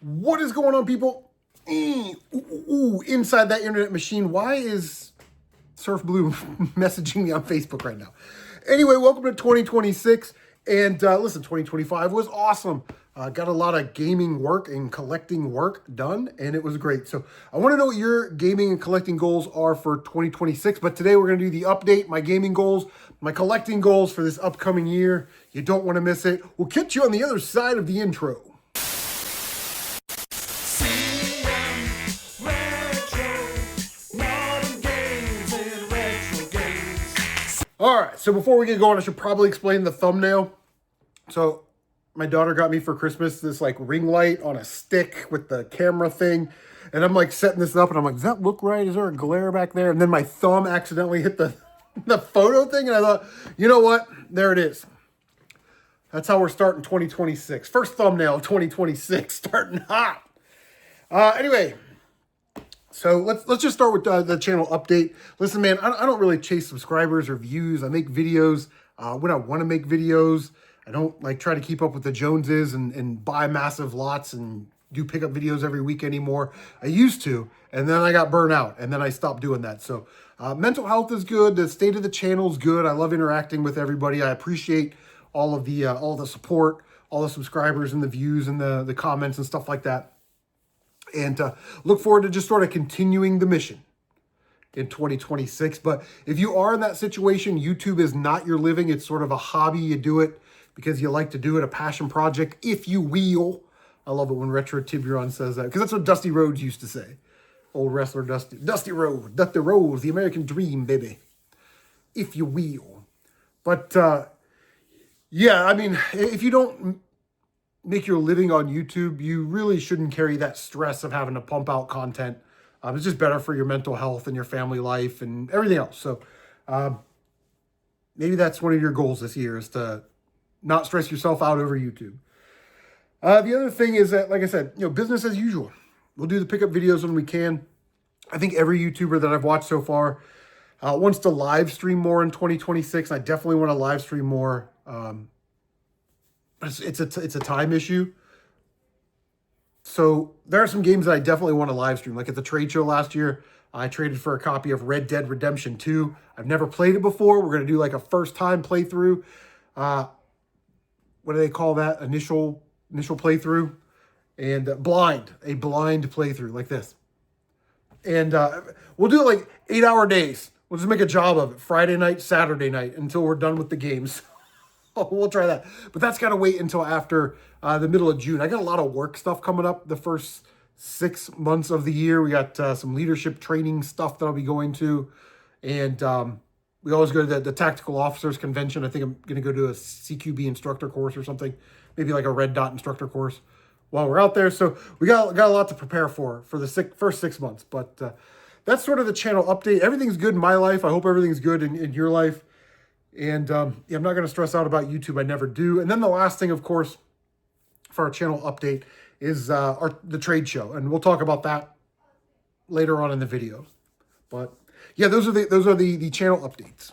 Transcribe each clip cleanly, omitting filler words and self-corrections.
What is going on, people? Inside that internet machine. Why is Surf Blue messaging me on Facebook right now? Anyway, welcome to 2026. And listen, 2025 was awesome. Got a lot of gaming work and collecting work done, and it was great. So I want to know what your gaming and collecting goals are for 2026. But today we're going to do the update, my gaming goals, my collecting goals for this upcoming year. You don't want to miss it. We'll catch you on the other side of the intro. All right, so before we get going, I should probably explain the thumbnail. So my daughter got me for Christmas this like ring light on a stick with the camera thing. And I'm like setting this up and I'm like, does that look right? Is there a glare back there? And then my thumb accidentally hit the photo thing. And I thought, you know what? There it is. That's how we're starting 2026. First thumbnail of 2026, starting hot. Anyway. So let's just start with the channel update. Listen, man, I don't really chase subscribers or views. I make videos when I want to make videos. I don't like try to keep up with the Joneses and buy massive lots and do pickup videos every week anymore. I used to, and then I got burnt out, and then I stopped doing that. So mental health is good. The state of the channel is good. I love interacting with everybody. I appreciate all the support, all the subscribers and the views and the comments and stuff like that. And look forward to just sort of continuing the mission in 2026. But if you are in that situation, YouTube is not your living. It's sort of a hobby. You do it because you like to do it, a passion project, if you will. I love it when Reto Tiburon says that, because that's what Dusty Rhodes used to say. Old wrestler Dusty Rhodes, the American dream, baby, if you will. But yeah, I mean, if you don't make your living on YouTube, you really shouldn't carry that stress of having to pump out content. It's just better for your mental health and your family life and everything else. So maybe that's one of your goals this year, is to not stress yourself out over YouTube. The other thing is that, like I said, business as usual. We'll do the pickup videos when we can. I think every YouTuber that I've watched so far wants to live stream more in 2026. I definitely want to live stream more. But it's a time issue. So there are some games that I definitely want to live stream. Like at the trade show last year, I traded for a copy of Red Dead Redemption 2. I've never played it before. We're going to do like a first time playthrough. What do they call that? Initial playthrough. And a blind playthrough like this. And we'll do it like 8-hour days. We'll just make a job of it. Friday night, Saturday night, until we're done with the games. We'll try that. But that's got to wait until after the middle of June. I got a lot of work stuff coming up the first 6 months of the year. We got some leadership training stuff that I'll be going to. And we always go to the Tactical Officers Convention. I think I'm going to go to a CQB instructor course or something. Maybe like a Red Dot instructor course while we're out there. So we got a lot to prepare for the first 6 months. But that's sort of the channel update. Everything's good in my life. I hope everything's good in your life. And yeah, I'm not going to stress out about YouTube. I never do. And then the last thing, of course, for our channel update is the trade show. And we'll talk about that later on in the video. But yeah, those are the channel updates.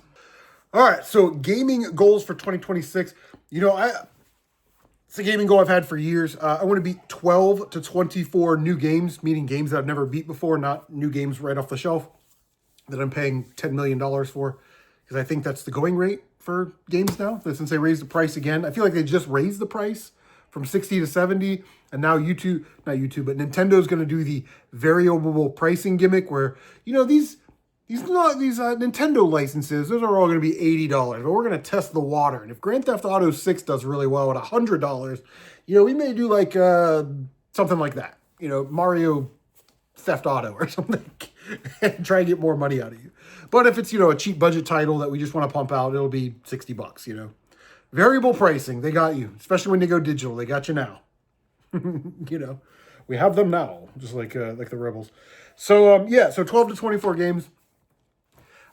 All right, so gaming goals for 2026. It's a gaming goal I've had for years. I want to beat 12 to 24 new games, meaning games that I've never beat before, not new games right off the shelf that I'm paying $10 million for. Because I think that's the going rate for games now. Since they raised the price again. I feel like they just raised the price from 60 to 70. And now but Nintendo's going to do the variable pricing gimmick where, these Nintendo licenses, those are all going to be $80. But we're going to test the water. And if Grand Theft Auto 6 does really well at $100, we may do like something like that. Mario Theft Auto or something. And try and get more money out of you. But if it's, a cheap budget title that we just want to pump out, it'll be $60, Variable pricing, they got you. Especially when they go digital, they got you now. We have them now, just like the Rebels. So, yeah, so 12 to 24 games.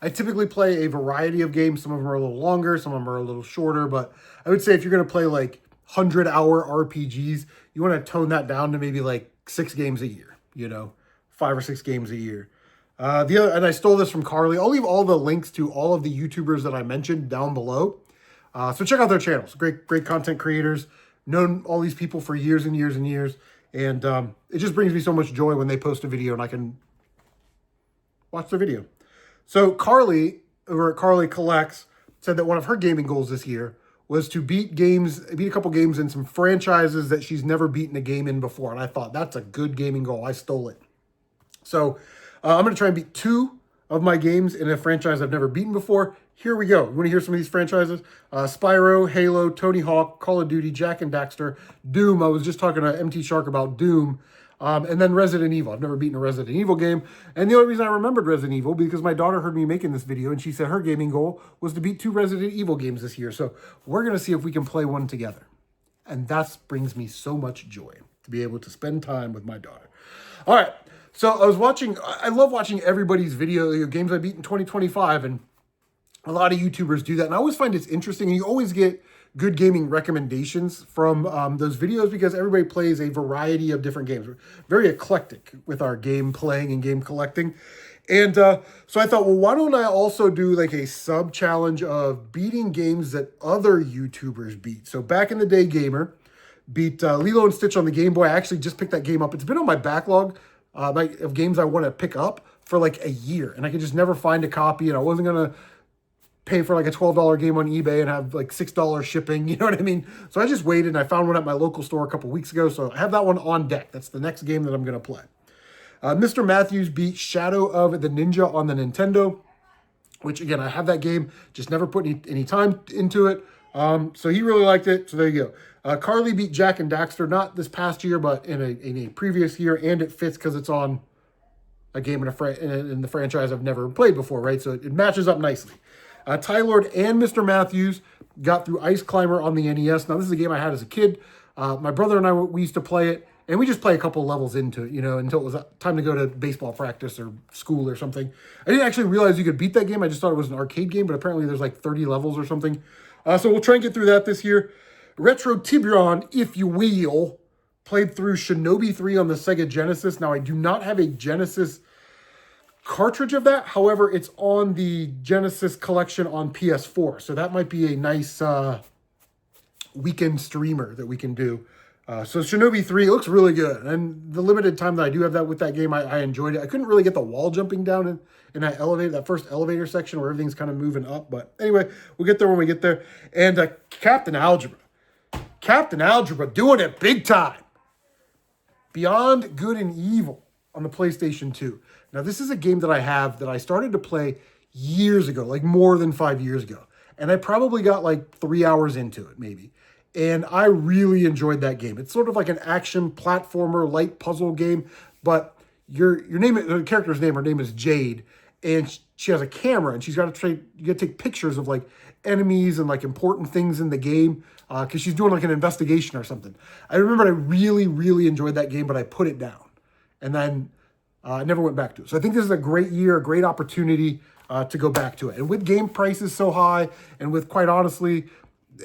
I typically play a variety of games. Some of them are a little longer, some of them are a little shorter. But I would say if you're going to play like 100-hour RPGs, you want to tone that down to maybe like 6 games a year, 5 or 6 games a year. And I stole this from Carli. I'll leave all the links to all of the YouTubers that I mentioned down below. So check out their channels. Great content creators. Known all these people for years and years and years. And it just brings me so much joy when they post a video and I can watch the video. So Carli, over at Carli Collects, said that one of her gaming goals this year was to beat a couple games in some franchises that she's never beaten a game in before. And I thought, that's a good gaming goal. I stole it. So I'm going to try and beat 2 of my games in a franchise I've never beaten before. Here we go. You want to hear some of these franchises? Spyro, Halo, Tony Hawk, Call of Duty, Jak and Daxter, Doom. I was just talking to MT Shark about Doom. And then Resident Evil. I've never beaten a Resident Evil game. And the only reason I remembered Resident Evil because my daughter heard me making this video and she said her gaming goal was to beat 2 Resident Evil games this year. So we're going to see if we can play one together. And that brings me so much joy to be able to spend time with my daughter. All right. So I love watching everybody's video, games I beat in 2025. And a lot of YouTubers do that. And I always find it's interesting. And you always get good gaming recommendations from those videos because everybody plays a variety of different games. We're very eclectic with our game playing and game collecting. And so I thought, well, why don't I also do like a sub challenge of beating games that other YouTubers beat? So back in the day, Gamer beat Lilo and Stitch on the Game Boy. I actually just picked that game up. It's been on my backlog of games I want to pick up for like a year. And I could just never find a copy. And I wasn't going to pay for like a $12 game on eBay and have like $6 shipping, you know what I mean? So I just waited and I found one at my local store a couple weeks ago. So I have that one on deck. That's the next game that I'm going to play. Mr. Matthews beat Shadow of the Ninja on the Nintendo, which again, I have that game, just never put any time into it. So he really liked it. So there you go. Carli beat Jak and Daxter, not this past year, but in a previous year. And it fits because it's on a game in the franchise I've never played before, right? So it matches up nicely. Tylord and Mr. Matthews got through Ice Climber on the NES. Now, this is a game I had as a kid. My brother and I, we used to play it, and we just play a couple levels into it, until it was time to go to baseball practice or school or something. I didn't actually realize you could beat that game. I just thought it was an arcade game, but apparently there's like 30 levels or something. So we'll try and get through that this year. Reto Tiburon, if you will, played through Shinobi 3 on the Sega Genesis. Now, I do not have a Genesis cartridge of that. However, it's on the Genesis collection on PS4. So that might be a nice weekend streamer that we can do. So Shinobi 3 looks really good. And the limited time that I do have that with that game, I enjoyed it. I couldn't really get the wall jumping down in that elevator, that first elevator section where everything's kind of moving up. But anyway, we'll get there when we get there. And Captain Algebra. Captain Algebra doing it big time. Beyond Good and Evil on the PlayStation 2. Now, this is a game that I have that I started to play years ago, like more than 5 years ago. And I probably got like 3 hours into it, maybe. And I really enjoyed that game. It's sort of like an action platformer, light puzzle game. But her name is Jade. And she has a camera and she's got to take pictures of like enemies and like important things in the game. Because she's doing like an investigation or something. I remember I really, really enjoyed that game, but I put it down. And then I never went back to it. So I think this is a great year, a great opportunity to go back to it. And with game prices so high, and with, quite honestly,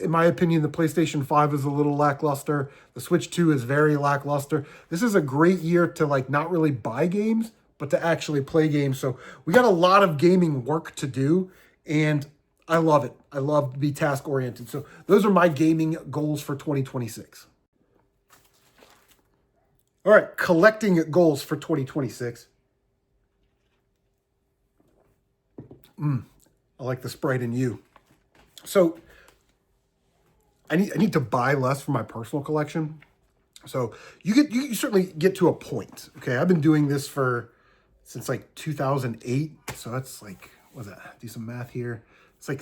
in my opinion, the PlayStation 5 is a little lackluster. The Switch 2 is very lackluster. This is a great year to like not really buy games, but to actually play games. So we got a lot of gaming work to do, and I love it. I love to be task-oriented. So those are my gaming goals for 2026. All right, collecting goals for 2026. I like the Sprite in you. So I need to buy less for my personal collection. So you certainly get to a point. Okay, I've been doing this since like 2008. So that's like, what's that? Do some math here. It's like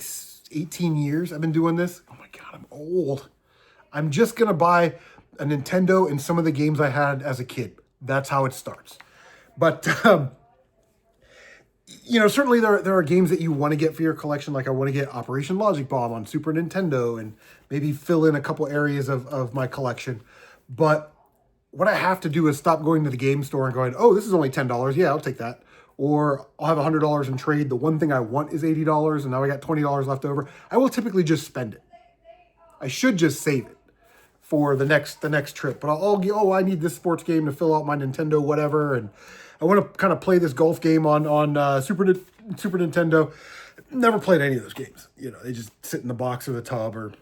18 years I've been doing this. Oh my God, I'm old. I'm just gonna buy a Nintendo and some of the games I had as a kid. That's how it starts. But certainly there are games that you want to get for your collection. Like I want to get Operation Logic Bomb on Super Nintendo and maybe fill in a couple areas of my collection. But what I have to do is stop going to the game store and going, oh, this is only $10. Yeah, I'll take that. Or I'll have $100 in trade. The one thing I want is $80 and now I got $20 left over. I will typically just spend it. I should just save it for the next trip. But I need this sports game to fill out my Nintendo whatever. And I want to kind of play this golf game on Super Nintendo. Never played any of those games. They just sit in the box or the tub or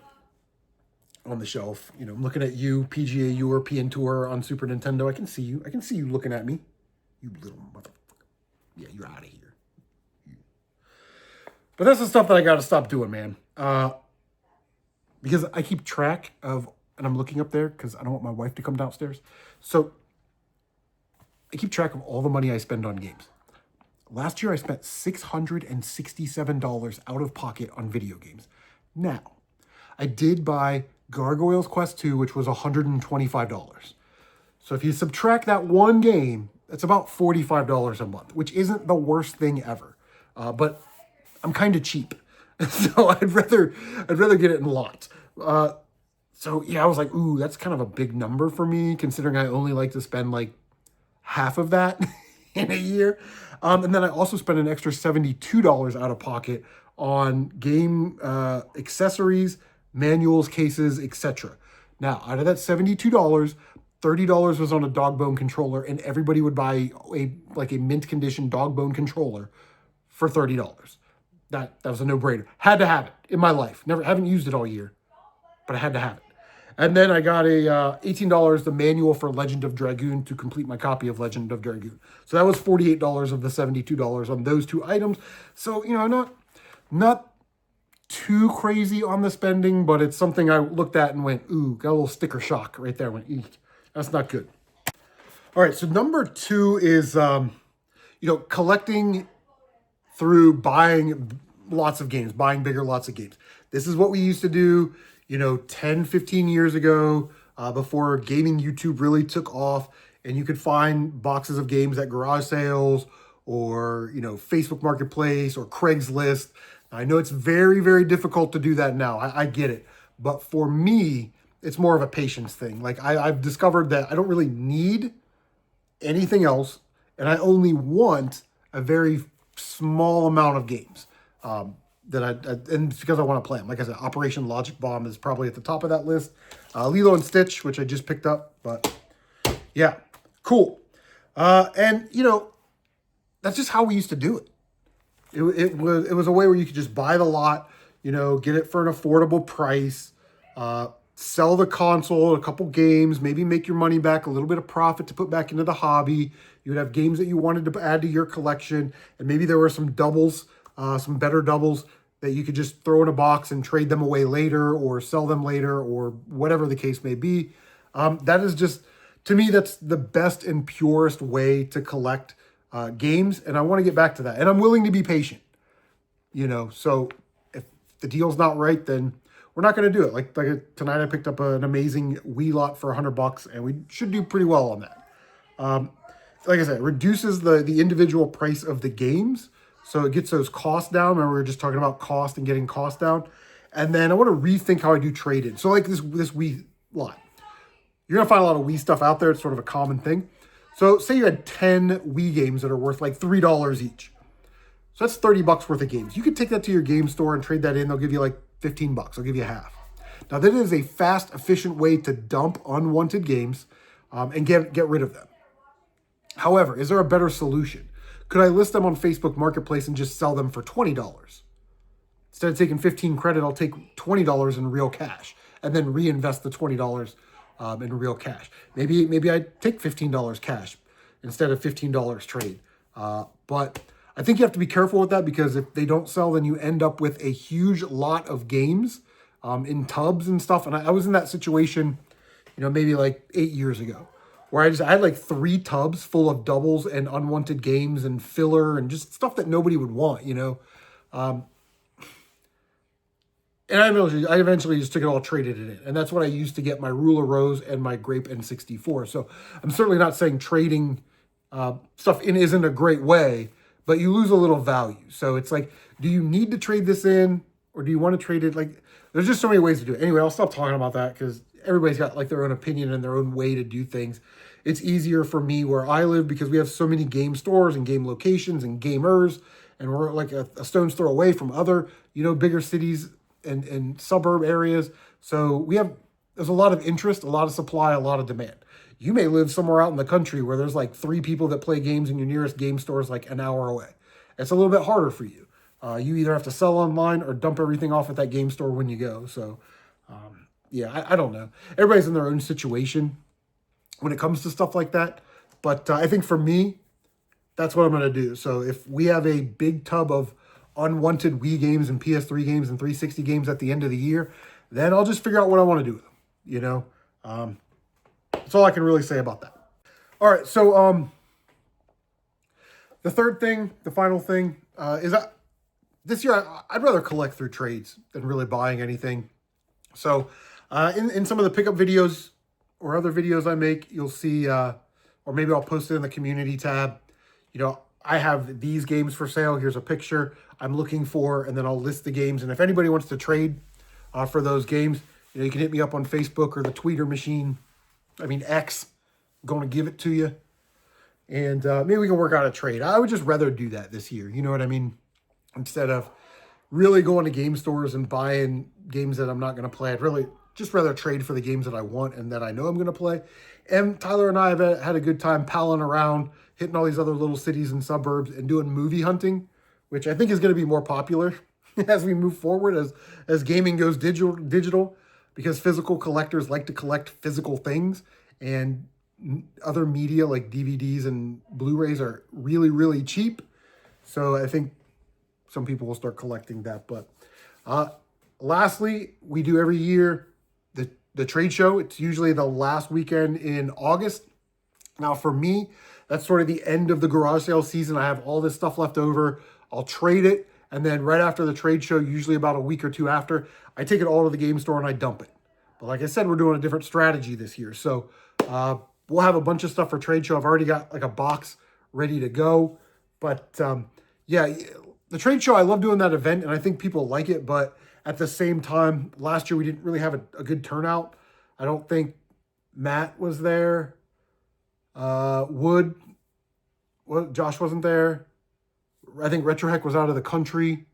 on the shelf. You know, I'm looking at you, PGA European Tour on Super Nintendo. I can see you. I can see you looking at me. You little motherfucker. Yeah, you're out of here. But that's the stuff that I got to stop doing, man. Because I keep track of, and I'm looking up there because I don't want my wife to come downstairs. So I keep track of all the money I spend on games. Last year, I spent $667 out of pocket on video games. Now, I did buy Gargoyles Quest 2, which was $125. So if you subtract that one game, that's about $45 a month, which isn't the worst thing ever. But I'm kind of cheap, so I'd rather get it in lots. So yeah, I was like, ooh, that's kind of a big number for me, considering I only like to spend like half of that in a year. And then I also spent an extra $72 out of pocket on game accessories, manuals, cases, etc. Now, out of that $72, $30 was on a dog bone controller, and everybody would buy a mint condition dog bone controller for $30. That was a no-brainer. Had to have it in my life. Haven't used it all year, but I had to have it. And then I got a $18, the manual for Legend of Dragoon to complete my copy of Legend of Dragoon. So that was $48 of the $72 on those two items. So, you know, not too crazy on the spending, but it's something I looked at and went, ooh, got a little sticker shock right there. Went, eek, that's not good. All right, so number 2 is, collecting through buying lots of games, buying bigger lots of games. This is what we used to do, 10, 15 years ago, before gaming YouTube really took off, and you could find boxes of games at garage sales or, Facebook Marketplace or Craigslist. I know it's very, very difficult to do that now. I get it. But for me, it's more of a patience thing. Like I've discovered that I don't really need anything else, and I only want a very small amount of games. And it's because I want to play them. Like I said, Operation Logic Bomb is probably at the top of that list. Lilo and Stitch, which I just picked up, but yeah, cool. And that's just how we used to do it. It was a way where you could just buy the lot, get it for an affordable price, sell the console, a couple games, maybe make your money back, a little bit of profit to put back into the hobby. You would have games that you wanted to add to your collection, and maybe there were some doubles, some better doubles that you could just throw in a box and trade them away later or sell them later or whatever the case may be. That is just, to me, that's the best and purest way to collect games, and I want to get back to that. And I'm willing to be patient, so if the deal's not right, then we're not going to do it. Like tonight I picked up an amazing Wii lot for $100, and we should do pretty well on that. Like I said, it reduces the individual price of the games, so it gets those costs down. Remember, we were just talking about cost and getting costs down. And then I want to rethink how I do trade-in. So like this Wii lot. You're going to find a lot of Wii stuff out there. It's sort of a common thing. So say you had 10 Wii games that are worth like $3 each. So that's $30 worth of games. You could take that to your game store and trade that in. They'll give you like $15. I'll give you half. Now that is a fast, efficient way to dump unwanted games and get rid of them. However, is there a better solution? Could I list them on Facebook Marketplace and just sell them for $20? Instead of taking 15 credit, I'll take $20 in real cash and then reinvest the $20 in real cash. Maybe I take $15 cash instead of $15 trade. But I think you have to be careful with that, because if they don't sell, then you end up with a huge lot of games in tubs and stuff. And I was in that situation, maybe like 8 years ago, where I had like 3 tubs full of doubles and unwanted games and filler and just stuff that nobody would want, And I eventually just took it all, traded it in. And that's what I used to get my Ruler Rose and my Grape N64. So I'm certainly not saying trading stuff in isn't a great way, but you lose a little value. So it's like, do you need to trade this in, or do you want to trade it? Like, there's just so many ways to do it. Anyway, I'll stop talking about that, because everybody's got like their own opinion and their own way to do things. It's easier for me where I live because we have so many game stores and game locations and gamers, and we're like a stone's throw away from other, bigger cities and suburb areas. So there's a lot of interest, a lot of supply, a lot of demand. You may live somewhere out in the country where there's like 3 people that play games, and your nearest game store is like an hour away. It's a little bit harder for you. You either have to sell online or dump everything off at that game store when you go. So yeah, I don't know. Everybody's in their own situation when it comes to stuff like that. But I think for me, that's what I'm going to do. So if we have a big tub of unwanted Wii games and PS3 games and 360 games at the end of the year, then I'll just figure out what I want to do with them. You know, that's all I can really say about that. All right, so the third thing, the final thing, is that this year I'd rather collect through trades than really buying anything. So in some of the pickup videos or other videos I make, you'll see, or maybe I'll post it in the community tab. You know, I have these games for sale. Here's a picture I'm looking for, and then I'll list the games. And if anybody wants to trade for those games, you know, you can hit me up on Facebook or the Tweeter machine. I mean, X. I'm going to give it to you. And maybe we can work out a trade. I would just rather do that this year. You know what I mean? Instead of really going to game stores and buying games that I'm not going to play. I'd really just rather trade for the games that I want and that I know I'm going to play. And Tyler and I have had a good time palling around, hitting all these other little cities and suburbs and doing movie hunting, which I think is going to be more popular as we move forward, as gaming goes digital, because physical collectors like to collect physical things, and other media like DVDs and Blu-rays are really, really cheap. So I think some people will start collecting that. But lastly, we do every year the trade show. It's usually the last weekend in August. Now for me, that's sort of the end of the garage sale season. I have all this stuff left over. I'll trade it. And then right after the trade show, usually about a week or two after, I take it all to the game store and I dump it. But like I said, we're doing a different strategy this year. So we'll have a bunch of stuff for trade show. I've already got like a box ready to go. But yeah, the trade show, I love doing that event and I think people like it. But at the same time, last year we didn't really have a good turnout. I don't think Matt was there. Josh wasn't there. I think RetroHeck was out of the country.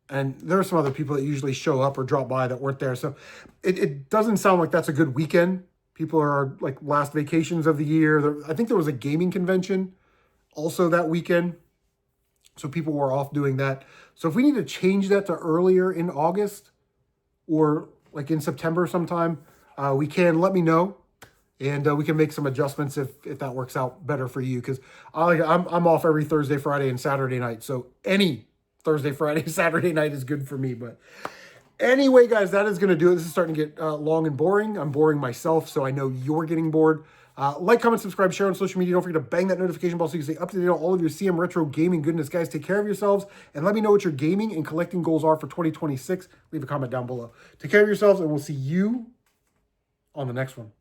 And there are some other people that usually show up or drop by that weren't there. So it doesn't sound like that's a good weekend. People are like last vacations of the year. I think there was a gaming convention also that weekend. So people were off doing that. So if we need to change that to earlier in August or like in September sometime, we can. Let me know. And we can make some adjustments if that works out better for you. Because I'm off every Thursday, Friday, and Saturday night. So any Thursday, Friday, Saturday night is good for me. But anyway, guys, that is going to do it. This is starting to get long and boring. I'm boring myself, so I know you're getting bored. Like, comment, subscribe, share on social media. Don't forget to bang that notification bell so you can stay up to date on all of your CM Retro gaming goodness. Guys, take care of yourselves. And let me know what your gaming and collecting goals are for 2026. Leave a comment down below. Take care of yourselves, and we'll see you on the next one.